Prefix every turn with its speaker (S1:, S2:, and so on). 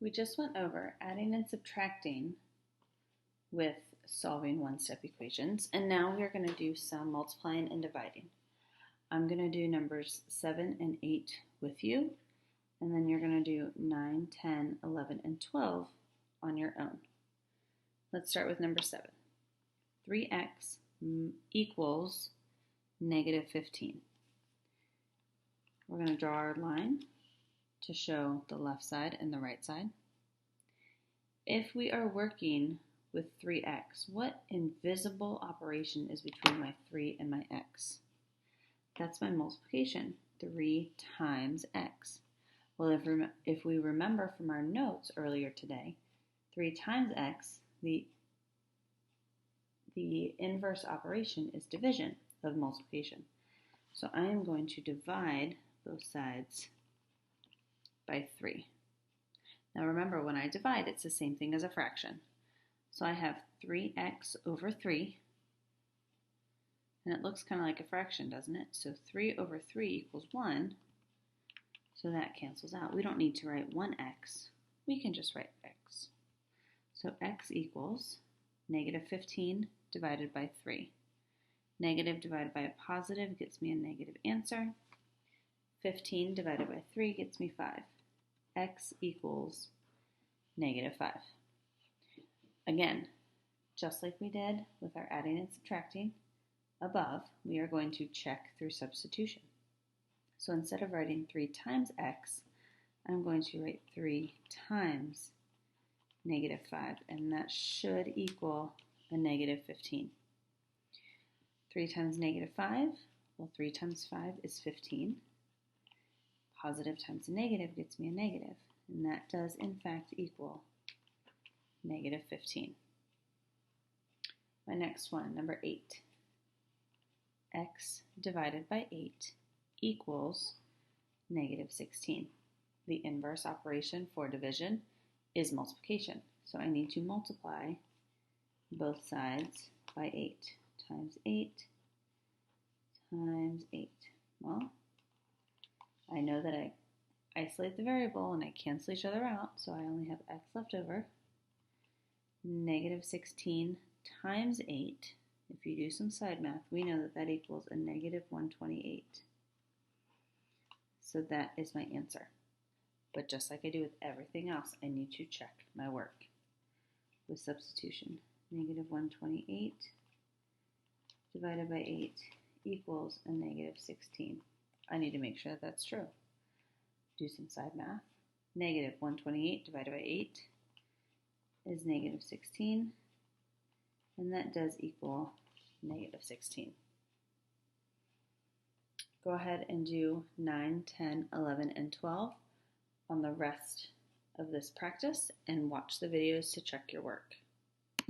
S1: We just went over adding and subtracting with solving one-step equations, and now we're going to do some multiplying and dividing. I'm going to do numbers 7 and 8 with you, and then you're going to do 9, 10, 11, and 12 on your own. Let's start with number 7. 3x equals negative 15. We're going to draw our line to show the left side and the right side. If we are working with 3x, what invisible operation is between my 3 and my x? That's my multiplication, 3 times x. Well, if we remember from our notes earlier today, 3 times x, the inverse operation is division of multiplication. So I am going to divide both sides by 3. Now remember, when I divide, it's the same thing as a fraction. So I have 3x over 3, and it looks kind of like a fraction, doesn't it? So 3 over 3 equals 1, so that cancels out. We don't need to write 1x, we can just write x. So x equals negative 15 divided by 3. Negative divided by a positive gets me a negative answer. 15 divided by 3 gets me 5. X equals negative 5. Again, just like we did with our adding and subtracting above, we are going to check through substitution. So instead of writing 3 times x, I'm going to write 3 times negative 5, and that should equal a negative 15. 3 times negative 5, well, 3 times 5 is 15. Positive times a negative gets me a negative, and that does in fact equal negative 15. My next one, number 8. X divided by 8 equals negative 16. The inverse operation for division is multiplication, so I need to multiply both sides by 8 times 8 times 8. Well, I know that I isolate the variable and I cancel each other out, so I only have x left over. Negative 16 times 8, if you do some side math, we know that that equals a negative 128. So that is my answer. But just like I do with everything else, I need to check my work with substitution. Negative 128 divided by 8 equals a negative 16. I need to make sure that that's true. Do some side math. Negative 128 divided by 8 is negative 16, and that does equal negative 16. Go ahead and do 9, 10, 11, and 12 on the rest of this practice and watch the videos to check your work.